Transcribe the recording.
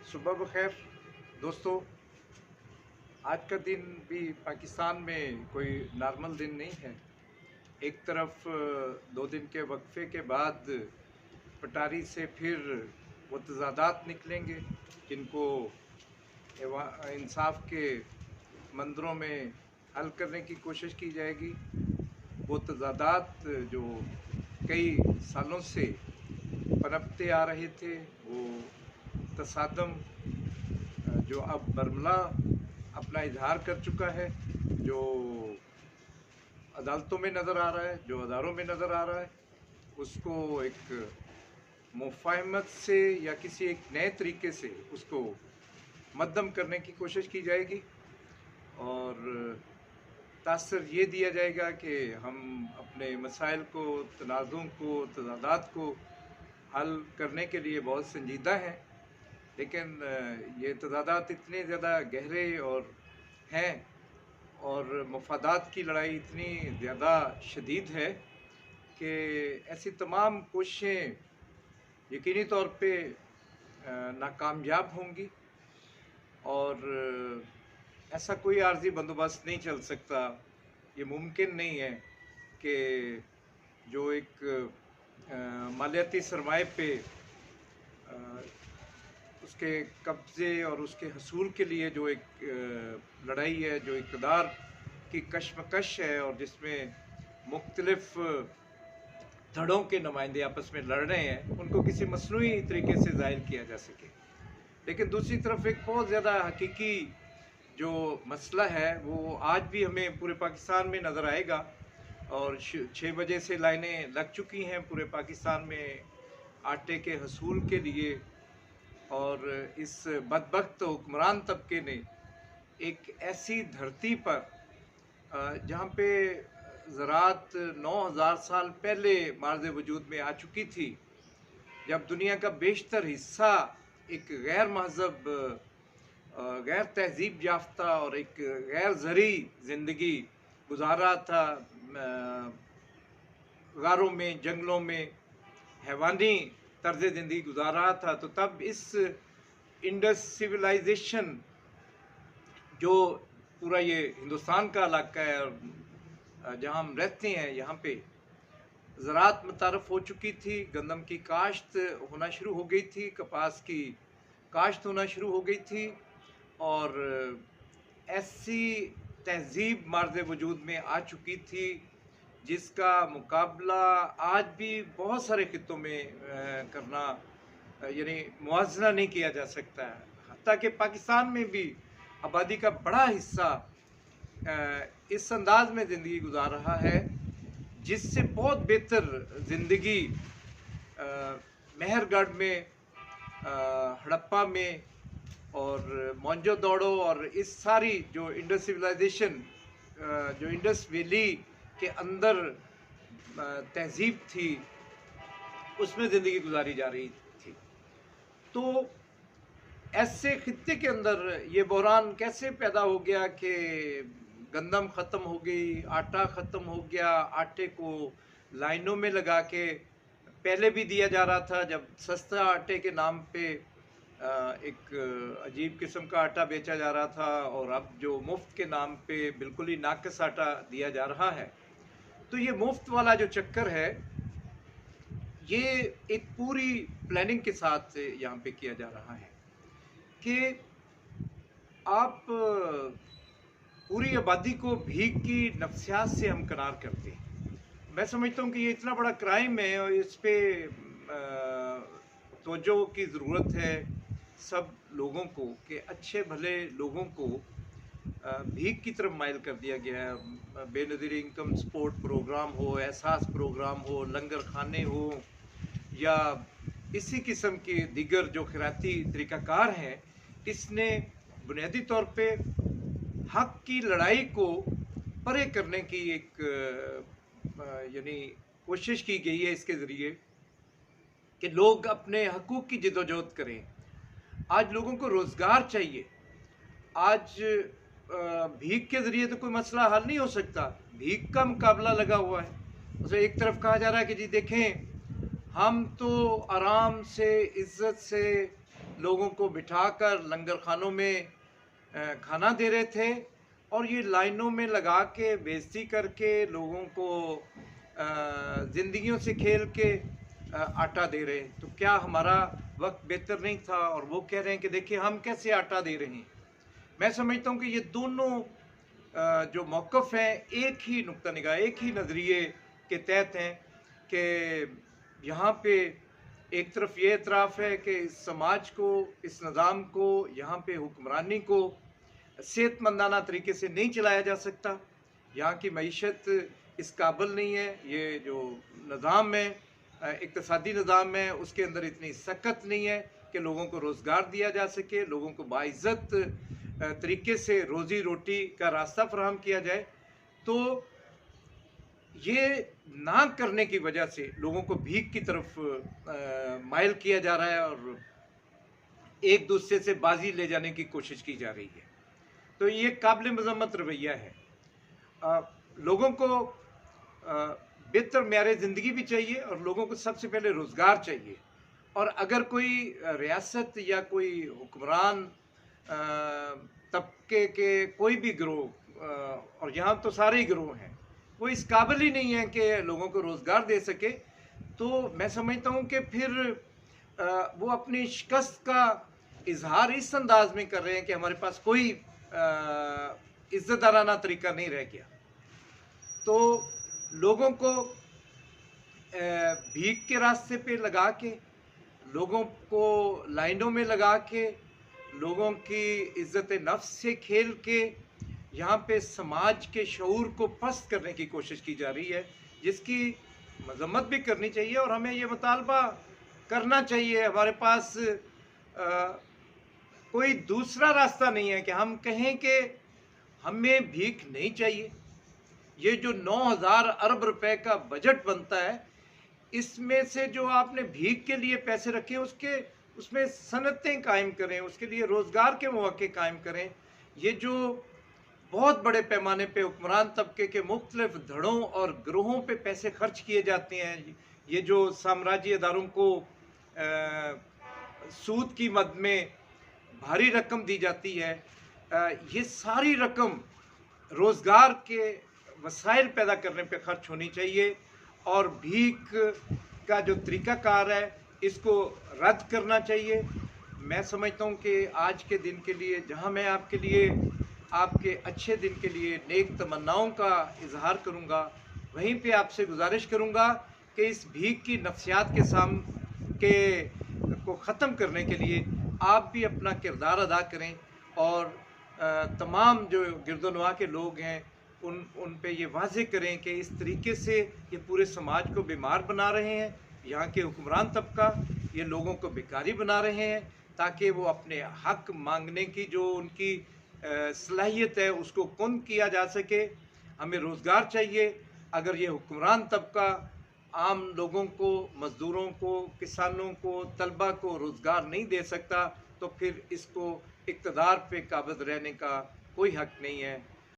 सुबह बखैर दोस्तों। आज का दिन भी पाकिस्तान में कोई नॉर्मल दिन नहीं है। एक तरफ 2 दिन के वक्फे के बाद पटारी से फिर वो तजादात निकलेंगे जिनको इंसाफ के मंदिरों में हल करने की कोशिश की जाएगी। वो तजादात जो कई सालों से पनपते आ रहे थे, वो तसादम जो अब बरमला अपना इजहार कर चुका है, जो अदालतों में नज़र आ रहा है, जो अदारों में नज़र आ रहा है, उसको एक मुफाहमत से या किसी एक नए तरीके से उसको मद्दम करने की कोशिश की जाएगी और तासर ये दिया जाएगा कि हम अपने मसाइल को, तनाज़ुम को, तज़ादात को हल करने के लिए बहुत संजीदा हैं। लेकिन ये तज़ादात इतने ज़्यादा गहरे और हैं और मफादात की लड़ाई इतनी ज़्यादा शदीद है कि ऐसी तमाम कोशिशें यकीनी तौर पे नाकामयाब होंगी और ऐसा कोई आर्जी बंदोबस्त नहीं चल सकता। ये मुमकिन नहीं है कि जो एक मालियाती सरमाए पे उसके कब्ज़े और उसके हसूल के लिए जो एक लड़ाई है, जो इक़्तिदार की कशमकश है और जिसमें मुख्तलिफ धड़ों के नुमाइंदे आपस में लड़ रहे हैं, उनको किसी मसनूई तरीके से ज़ाहिर किया जा सके। लेकिन दूसरी तरफ एक बहुत ज़्यादा हकीकी जो मसला है वो आज भी हमें पूरे पाकिस्तान में नज़र आएगा और 6 बजे से लाइनें लग चुकी हैं पूरे पाकिस्तान में आटे के हसूल के लिए। और इस बदबख्त हुक्मरान तबके ने एक ऐसी धरती पर जहाँ पे ज़राअत 9000 साल पहले मार्ज़ वजूद में आ चुकी थी, जब दुनिया का बेशतर हिस्सा एक गैर महज़ब, गैर तहज़ीब याफ्ता और एक गैर ज़री ज़िंदगी गुज़ार रहा था, गारों में, जंगलों में हैवानी तर्ज़ ज़िंदगी गुजार रहा था, तो तब इस इंडस सिविलाइजेशन जो पूरा ये हिंदुस्तान का इलाका है और जहाँ हम रहते हैं, यहाँ पे ज़राअत मुतारफ़ हो चुकी थी, गंदम की काश्त होना शुरू हो गई थी, कपास की काश्त होना शुरू हो गई थी और ऐसी तहज़ीब मार्ज़ वजूद में आ चुकी थी जिसका मुकाबला आज भी बहुत सारे खित्तों में करना यानी मुआवजा नहीं किया जा सकता है। हत्ता कि पाकिस्तान में भी आबादी का बड़ा हिस्सा इस अंदाज में ज़िंदगी गुजार रहा है जिससे बहुत बेहतर ज़िंदगी मेहरगढ़ में, हड़प्पा में और मोहनजोदड़ो और इस सारी जो इंडस सिविलाइजेशन, जो इंडस वैली के अंदर तहज़ीब थी, उसमें ज़िंदगी गुजारी जा रही थी। तो ऐसे खित्ते के अंदर ये बहरान कैसे पैदा हो गया कि गंदम ख़त्म हो गई, आटा ख़त्म हो गया, आटे को लाइनों में लगा के पहले भी दिया जा रहा था जब सस्ता आटे के नाम पे एक अजीब किस्म का आटा बेचा जा रहा था, और अब जो मुफ्त के नाम पे बिल्कुल ही नाक़िस आटा दिया जा रहा है। तो ये मुफ्त वाला जो चक्कर है, ये एक पूरी प्लानिंग के साथ यहाँ पे किया जा रहा है कि आप पूरी आबादी को भीख की नफ्सियात से हमकिनार करते हैं। मैं समझता हूँ कि ये इतना बड़ा क्राइम है और इस पे तवज्जो की ज़रूरत है सब लोगों को, कि अच्छे भले लोगों को भीख की तरफ माइल कर दिया गया है। बेनज़ीर इनकम सपोर्ट प्रोग्राम हो, एहसास प्रोग्राम हो, लंगर खाने हो या इसी किस्म के दीगर जो खैराती तरीक़ाकार हैं, इसने बुनियादी तौर पे हक़ की लड़ाई को परे करने की एक यानी कोशिश की गई है इसके ज़रिए कि लोग अपने हकूक़ की जदोजहद करें। आज लोगों को रोज़गार चाहिए। आज भीख के ज़रिए तो कोई मसला हल नहीं हो सकता, भीख का मुकाबला लगा हुआ है। उसे एक तरफ कहा जा रहा है कि जी देखें, हम तो आराम से, इज़्ज़त से लोगों को बिठाकर लंगर खानों में खाना दे रहे थे, और ये लाइनों में लगा के बेइज्जती करके लोगों को ज़िंदगियों से खेल के आटा दे रहे हैं। तो क्या हमारा वक्त बेहतर नहीं था? और वो कह रहे हैं कि देखिए हम कैसे आटा दे रहे हैं। मैं समझता हूँ कि ये दोनों जो मौक़िफ़ हैं एक ही नुक्ता निगाह, एक ही नज़रिए के तहत हैं कि यहाँ पे एक तरफ ये एतराफ़ है कि इस समाज को, इस निज़ाम को, यहाँ पे हुक्मरानी को सेहतमंदाना तरीके से नहीं चलाया जा सकता। यहाँ की मईशत इस काबिल नहीं है। ये जो निज़ाम है, इक़्तिसादी निज़ाम है, उसके अंदर इतनी सख्त नहीं है कि लोगों को रोज़गार दिया जा सके, लोगों को बाइज़्ज़त तरीके से रोज़ी रोटी का रास्ता फराहम किया जाए। तो ये ना करने की वजह से लोगों को भीख की तरफ माइल किया जा रहा है और एक दूसरे से बाजी ले जाने की कोशिश की जा रही है। तो ये काबिल मज़म्मत रवैया है। लोगों को बेहतर मेयार ज़िंदगी भी चाहिए और लोगों को सबसे पहले रोज़गार चाहिए। और अगर कोई रियासत या कोई हुक्मरान तबके के कोई भी गिरोह, और यहाँ तो सारे ही गिरोह हैं, वो इस काबिल ही नहीं है कि लोगों को रोज़गार दे सके, तो मैं समझता हूँ कि फिर वो अपनी शिकस्त का इजहार इस अंदाज में कर रहे हैं कि हमारे पास कोई इज़्ज़तदाराना तरीका नहीं रह गया। तो लोगों को भीख के रास्ते पे लगा के, लोगों को लाइनों में लगा के, लोगों की इज़्ज़त नफ्स से खेल के यहाँ पे समाज के शऊर को पस्त करने की कोशिश की जा रही है, जिसकी मज़म्मत भी करनी चाहिए और हमें ये मुतालबा करना चाहिए। हमारे पास कोई दूसरा रास्ता नहीं है कि हम कहें कि हमें भीख नहीं चाहिए। ये जो 9,000 अरब रुपए का बजट बनता है, इसमें से जो आपने भीख के लिए पैसे रखे उसमें सनतें कायम करें, उसके लिए रोज़गार के मौके कायम करें। ये जो बहुत बड़े पैमाने पे हुक्मरान तबके के मुख्तलिफ धड़ों और गिरोहों पे पैसे खर्च किए जाते हैं, ये जो साम्राज्य इदारों को सूद की मद में भारी रकम दी जाती है, ये सारी रकम रोज़गार के वसाइल पैदा करने पे खर्च होनी चाहिए। और भीख का जो तरीक़ाकार है, इसको रद्द करना चाहिए। मैं समझता हूँ कि आज के दिन के लिए, जहाँ मैं आपके लिए, आपके अच्छे दिन के लिए नेक तमन्नाओं का इजहार करूँगा, वहीं पे आपसे गुजारिश करूँगा कि इस भीख की नफ्सियात के को ख़त्म करने के लिए आप भी अपना किरदार अदा करें और तमाम जो गिरदोनवा के लोग हैं उन पे ये वाज़ेह करें कि इस तरीके से ये पूरे समाज को बीमार बना रहे हैं। यहाँ के हुक्मरान तबका ये लोगों को भिखारी बना रहे हैं ताकि वो अपने हक मांगने की जो उनकी सलाहियत है उसको कुंद किया जा सके। हमें रोज़गार चाहिए। अगर ये हुक्मरान तबका आम लोगों को, मज़दूरों को, किसानों को, तलबा को रोज़गार नहीं दे सकता तो फिर इसको इक़्तिदार पे काबिज़ रहने का कोई हक़ नहीं है।